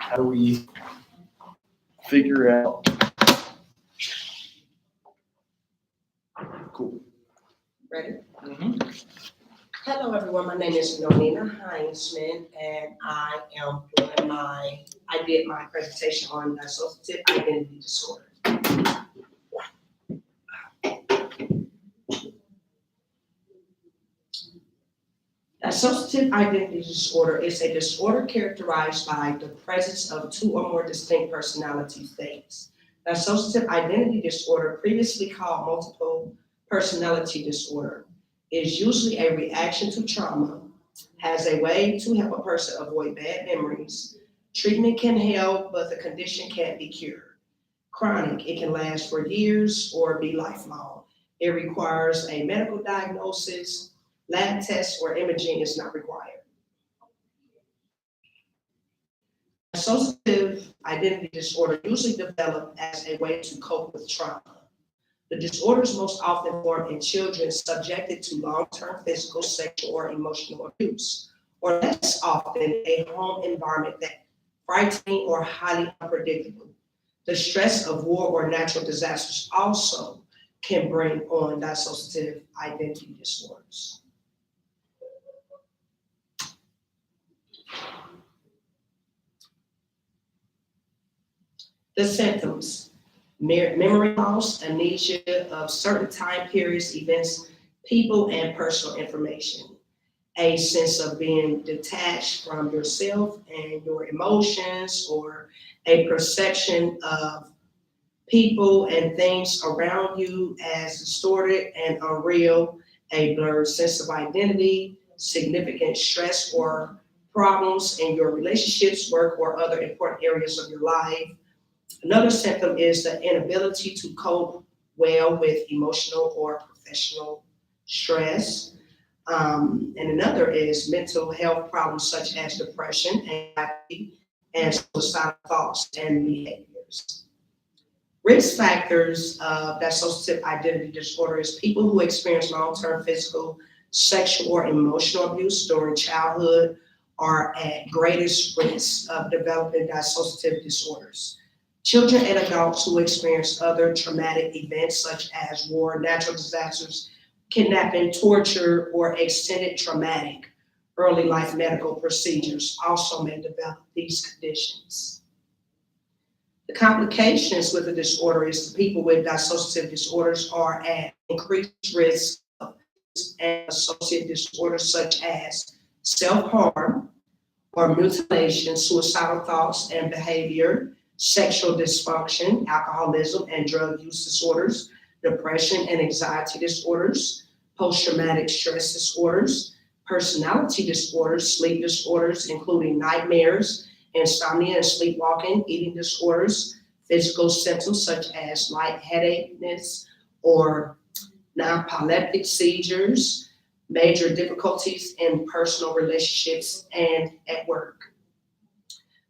How do we figure out? Cool. Ready? Mm-hmm. Hello, everyone. My name is Nonina Heinzman, and I did my presentation on dissociative identity disorder. Dissociative identity disorder is a disorder characterized by the presence of two or more distinct personality states. Dissociative identity disorder, previously called multiple personality disorder, is usually a reaction to trauma, has a way to help a person avoid bad memories. Treatment can help, but the condition can't be cured. Chronic, it can last for years or be lifelong. It requires a medical diagnosis, lab tests, or imaging is not required. Dissociative identity disorder usually develops as a way to cope with trauma. The disorders most often form in children subjected to long-term physical, sexual, or emotional abuse, or less often a home environment that frightening or highly unpredictable. The stress of war or natural disasters also can bring on dissociative identity disorders. The symptoms: memory loss, amnesia of certain time periods, events, people, and personal information. A sense of being detached from yourself and your emotions, or a perception of people and things around you as distorted and unreal, a blurred sense of identity, significant stress or problems in your relationships, work, or other important areas of your life. Another symptom is the inability to cope well with emotional or professional stress. And another is mental health problems such as depression, anxiety, and suicidal thoughts and behaviors. Risk factors of dissociative identity disorder is people who experience long-term physical, sexual, or emotional abuse during childhood are at greatest risk of developing dissociative disorders. Children and adults who experience other traumatic events such as war, natural disasters, kidnapping, torture, or extended traumatic early life medical procedures also may develop these conditions. The complications with the disorder is the people with dissociative disorders are at increased risk of and associated disorders such as self-harm or mutilation, suicidal thoughts and behavior, sexual dysfunction, alcoholism and drug use disorders, depression and anxiety disorders, post-traumatic stress disorders, personality disorders, sleep disorders, including nightmares, insomnia and sleepwalking, eating disorders, physical symptoms such as lightheadedness or non-epileptic seizures, major difficulties in personal relationships and at work.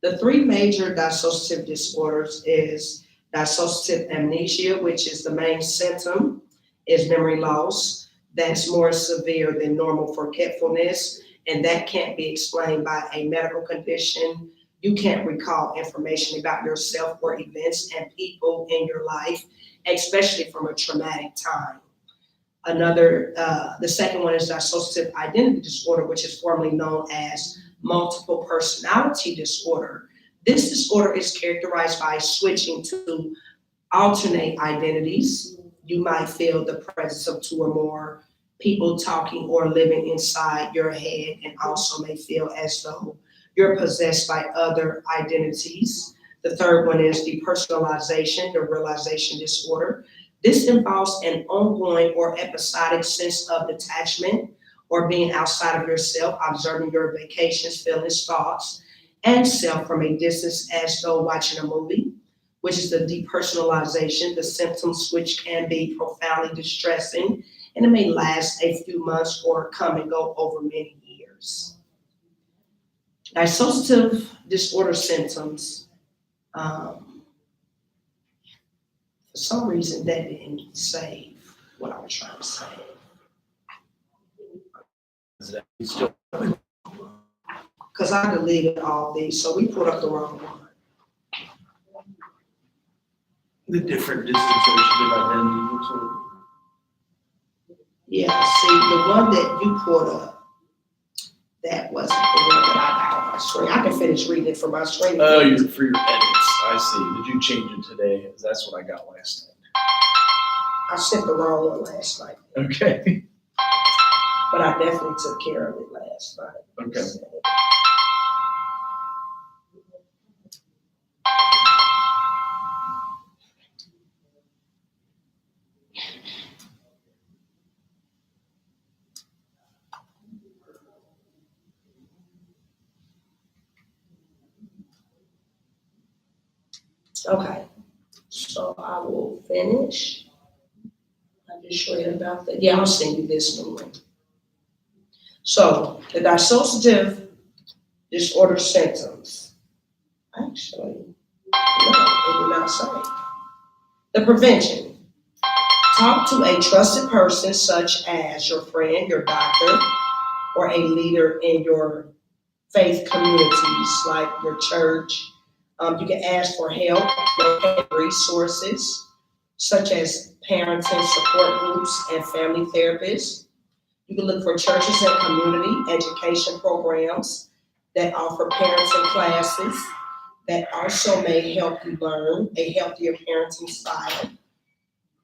The three major dissociative disorders is dissociative amnesia, which is the main symptom, is memory loss. That's more severe than normal forgetfulness, and that can't be explained by a medical condition. You can't recall information about yourself or events and people in your life, especially from a traumatic time. The second one is dissociative identity disorder, which is formerly known as multiple personality disorder. This disorder is characterized by switching to alternate identities. You might feel the presence of two or more people talking or living inside your head, and also may feel as though you're possessed by other identities. The third one is depersonalization, the realization disorder. This involves an ongoing or episodic sense of detachment or being outside of yourself, observing your vacations, feelings, thoughts, and self from a distance as though watching a movie, which is the depersonalization, the symptoms which can be profoundly distressing, and it may last a few months or come and go over many years. Dissociative disorder symptoms, for some reason that didn't save what I was trying to say. Is that still? Because I deleted all these, so we put up the wrong one. The different disassociative identity disorder. Yeah, see, the one that you pulled up, that wasn't the one that I got on my screen. I can finish reading it from my screen. Oh, you're for your edits. I see. Did you change it today? That's what I got last I sent the wrong one last night, night. Okay. but I definitely took care of it last night. Okay. Okay, so I will finish. I just read about that. Yeah, I'll send you this new one. So the dissociative disorder symptoms. Actually, no, it did not say. The prevention. Talk to a trusted person such as your friend, your doctor, or a leader in your faith communities like your church. You can ask for help, locate resources such as parenting support groups and family therapists. You can look for churches and community education programs that offer parenting classes that also may help you learn a healthier parenting style.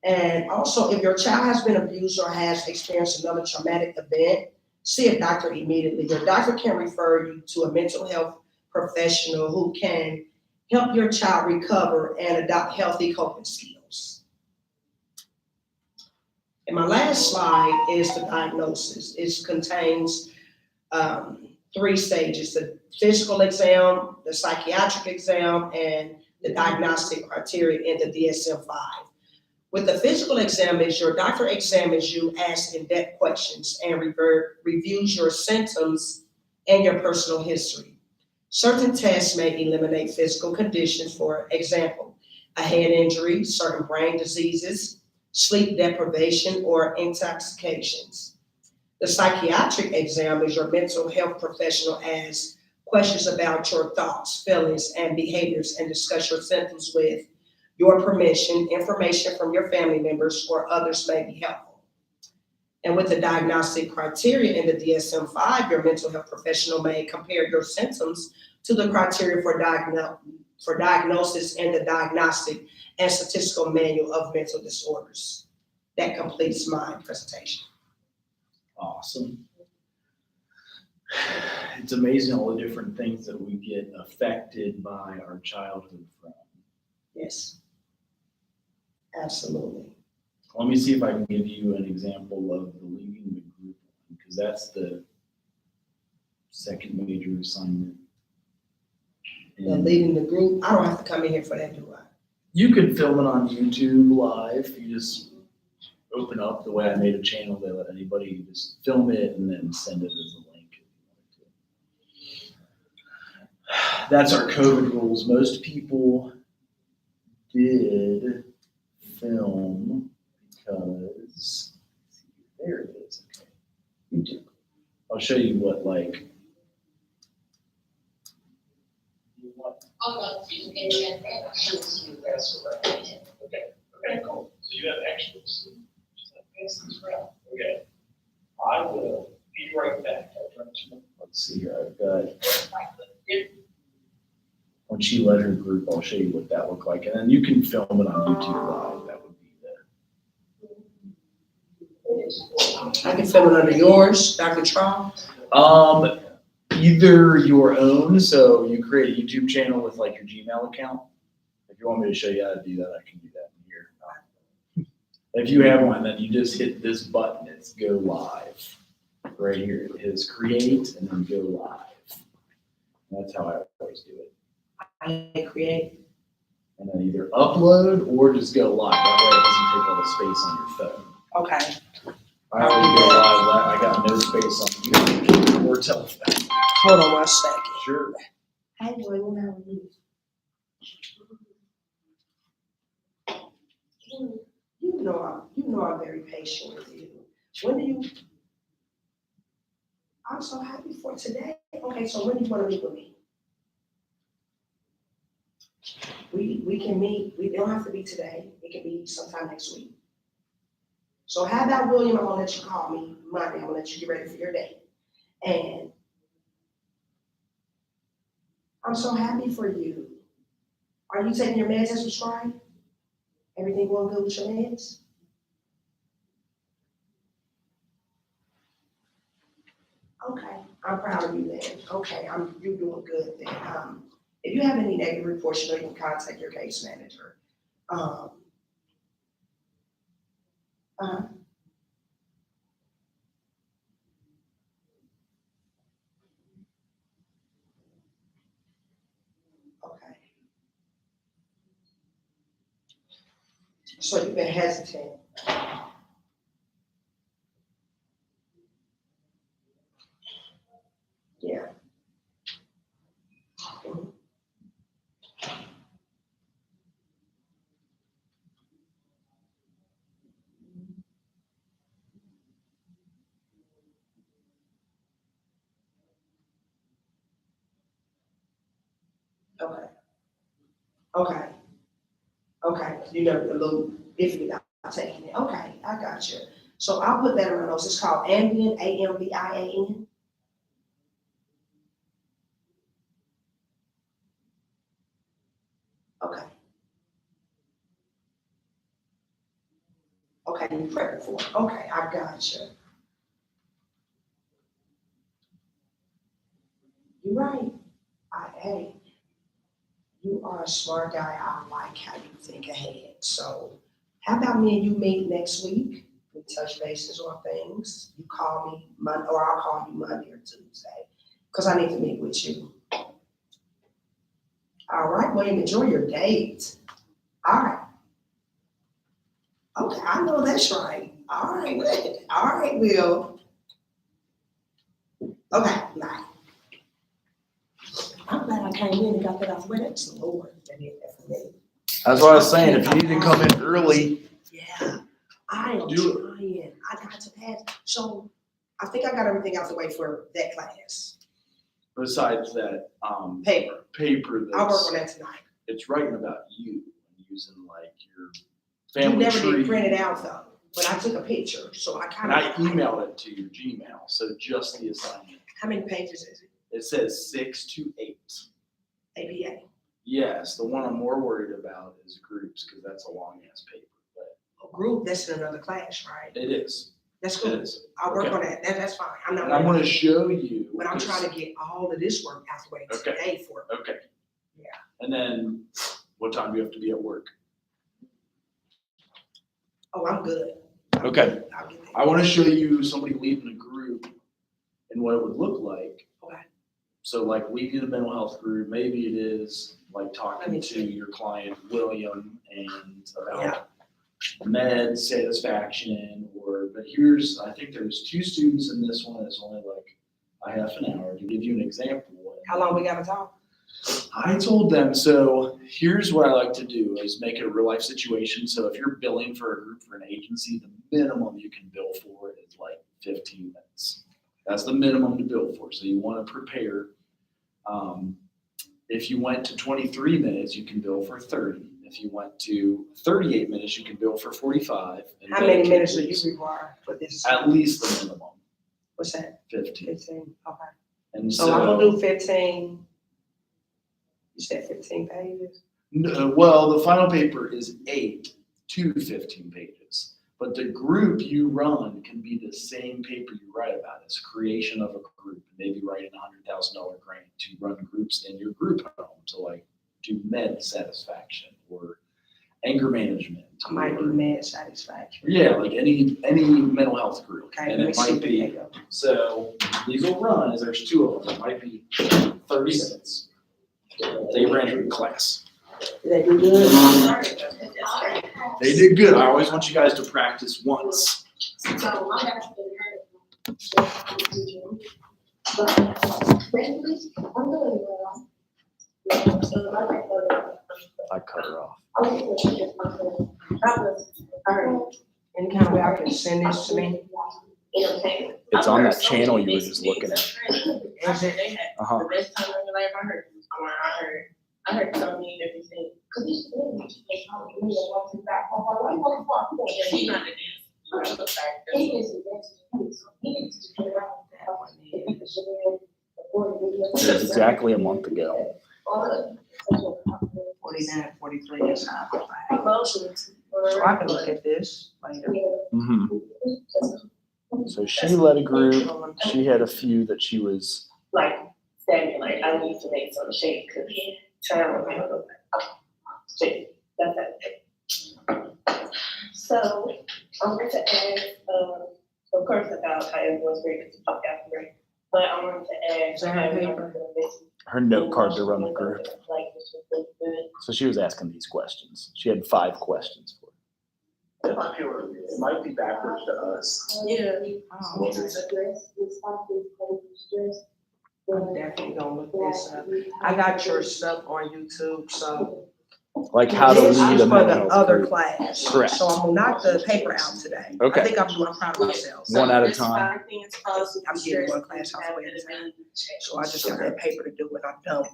And also, if your child has been abused or has experienced another traumatic event, see a doctor immediately. Your doctor can refer you to a mental health professional who can help your child recover and adopt healthy coping skills. And my last slide is the diagnosis. It contains 3 stages: the physical exam, the psychiatric exam, and the diagnostic criteria in the DSM-5. With the physical exam, your doctor examines you, asks in-depth questions, and reviews your symptoms and your personal history. Certain tests may eliminate physical conditions, for example, a head injury, certain brain diseases, sleep deprivation, or intoxications. The psychiatric exam is your mental health professional asks questions about your thoughts, feelings, and behaviors and discuss your symptoms with your permission. Information from your family members or others may be helpful. And with the diagnostic criteria in the DSM-5, your mental health professional may compare your symptoms to the criteria for diagnosis in the Diagnostic and Statistical Manual of Mental Disorders. That completes my presentation. Awesome. It's amazing all the different things that we get affected by our childhood from. Yes, absolutely. Let me see if I can give you an example of the leaving the group, because that's the second major assignment. And leading the group, I don't have to come in here for that, do I? You could film it on YouTube live. You just open up the way I made a channel. They let anybody just film it and then send it as a link if you want to. That's our COVID rules. Most people did film because there it is. Okay, YouTube. I'll show you what like. Okay, cool. So you have extras. Okay. I will be right back. Let's see here. I've got. When she led her group, I'll show you what that looked like, and then you can film it on YouTube live. That would be I can film it under yours, Dr. Traw. Either your own, so you create a YouTube channel with like your Gmail account. If you want me to show you how to do that, I can do that in here. If you have one, then you just hit this button. It's go live. Right here, it is create and then go live. And that's how I always do it. I create. And then either upload or just go live. That way it doesn't take all the space on your phone. Okay. I already go live. I got no space on YouTube or telephone. Hold on 1 second. Sure. Hey, William, how are you? You know I'm very patient with you. When do you? I'm so happy for today. Okay, so when do you want to meet with me? we can meet, we don't have to be today, it can be sometime next week. So how about William, I'm gonna let you call me Monday, I'm gonna let you get ready for your day. And I'm so happy for you. Are you taking your meds as prescribed? Everything going good with your meds? Okay, I'm proud of you then. Okay, you're doing good then. If you have any negative reports, you know you can contact your case manager. Uh, okay. So you've been hesitant. Yeah. Mhm. Okay. Okay. Okay. You know, a little iffy about taking it. Okay, I got you. So I'll put that in my notes. It's called Ambien, Ambian. Okay. Okay, you prepping for it. Okay, I got you. You're right. Hey, you are a smart guy. I like how you think ahead. So how about me and you meet next week? We touch bases on things. You call me Monday, or I'll call you Monday or Tuesday, because I need to meet with you. All right, William, enjoy your date. All right. Okay, I know that's right. All right, Will. All right, Will. Okay, bye. I'm glad I came in and got that off the way. That's the Lord that did that for me. That's what I was saying. If you need to come in early, Yeah, I am Do trying. I got to pass. So I think I got everything out the way for that class. besides that Paper. paper I'll work that's on that tonight. it's writing about you and using like your You family never tree. did print it out though, but I took a picture, so I kind And of. I emailed it to your Gmail, so just the assignment. How many pages is it? It says 6 to 8. APA. Yes, the one I'm more worried about is groups because that's a long ass paper, but A group, that's in another class, right? it is. That's It cool. is. I'll work Okay. on that. That's fine. I'm not. And I'm worried. going to show you. But I'm trying to get all of this work out the way Okay. today for. Okay. Yeah. And then, what time do you have to be at work? Oh, I'm good. Okay. I'll get that. I want to show you somebody leading a group and what it would look like. Okay. So like leading a mental health group, maybe it is like Let talking me to see. your client, William, and Yeah. about med satisfaction but here's, I think there's 2 students in this one. It's only like a half an hour to give you an example. How long we gotta talk? I told them, so here's what I like to do is make it a real life situation. So if you're billing for a group for an agency, the minimum you can bill for is like 15 minutes. That's the minimum to bill for. So you want to prepare. If you went to 23 minutes, you can bill for 30. If you went to 38 minutes, you can bill for 45. And How many dedicate minutes do these. you require for this? At least the minimum, What's that? 15. 15, okay. And So I'm gonna do 15. You said 15 pages? Well, the final paper is 8 to 15 pages. But the group you run can be the same paper you write about. It's creation of a group, maybe writing a $100,000 grant to run groups in your group home to like do med satisfaction or anger management. I might do med satisfaction. Yeah, like any mental health group. Okay, And let me it see might the be, data. so these will run, as there's 2 of them, it might be 30 minutes. They ran it in class. They do good? They did good. I always want you guys to practice once. I cut her off. Any kind of way I can send this to me? It's on that channel you were just looking at. Is it? Uh-huh. The best time of your life, I heard so many different things. Because It was exactly a month ago. 49, 43 is half a flag. So I can look at this later. Mm-hmm. So she led a group. She had a few that she was. Like standing, like I need to make some shake cookie. Turn around. Shake. That's it. So I'm going to ask, of course, about how everyone's great to talk after me. But I wanted to ask. Is that her paper? Her note card to run the group. Like, this was really good. So she was asking these questions. She had 5 questions for it. It might be backwards to us. Yeah. Oh, I'm definitely gonna look this up. I got your stuff on YouTube, so. Like how to This lead is a for mental the health other group. class. Correct. So I'm gonna knock the paper out today. Okay. I think I'm doing, I'm proud of myself. One at a This time. 5 things cause I'm getting one class off the way to time. So I just got that paper to do it. I'm done.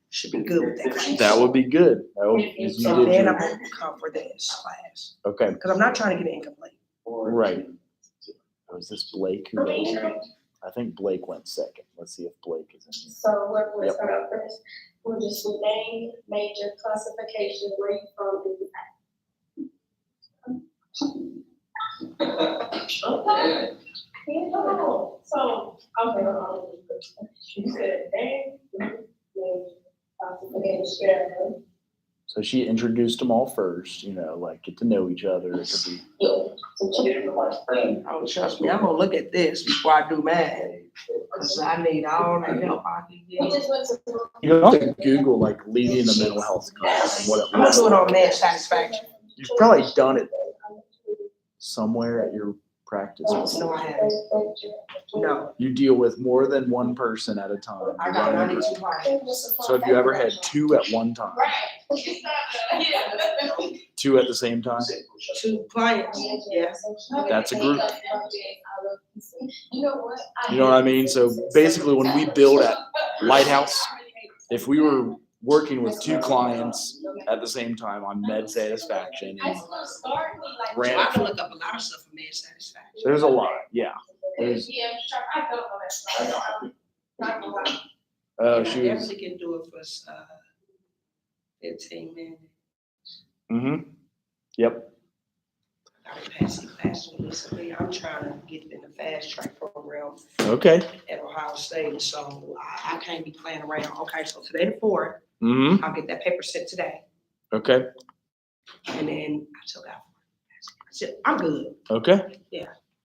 Should be good with that class. That would be good. That would, you So did then I'm your, gonna come for this class, okay, because I'm not trying to get it incomplete. right. Was this Blake who went? I think Blake went second. Let's see if Blake is in here. So what we're Yep. start out first, we'll just name, major, classification, where you from, okay. Yeah, so, okay, you said name, major, classification, yeah. So she introduced them all first, you know, like get to know each other. It could be, Oh, trust me, I'm gonna look at this before I do mine, because I need all the help I can We get. just went to. you can also Google like leading a mental health group and what it I'm gonna looks do it like. on man satisfaction. You've probably done it somewhere at your practice. No, I haven't. No, You deal with more than one person at a time. I You're got running a group. 92 clients. So have you ever had 2 at one time? Yeah. 2 at the same time? 2 clients, yes. That's a group. You know what? You know what I mean? So basically when we build at Lighthouse, if we were working with 2 clients at the same time on med satisfaction, and ran I it, can look up a lot of stuff for man satisfaction. there's a lot, yeah. There's, And I she was, definitely can do it for 15 minutes. mm-hmm, yep, I'm passing class recently. I'm trying to get in the fast track program okay, at Ohio State, so I can't be playing around. Okay, so today the 4th, mm-hmm, I'll get that paper sent today, okay, and then I took out. I said, I'm good. okay. Yeah.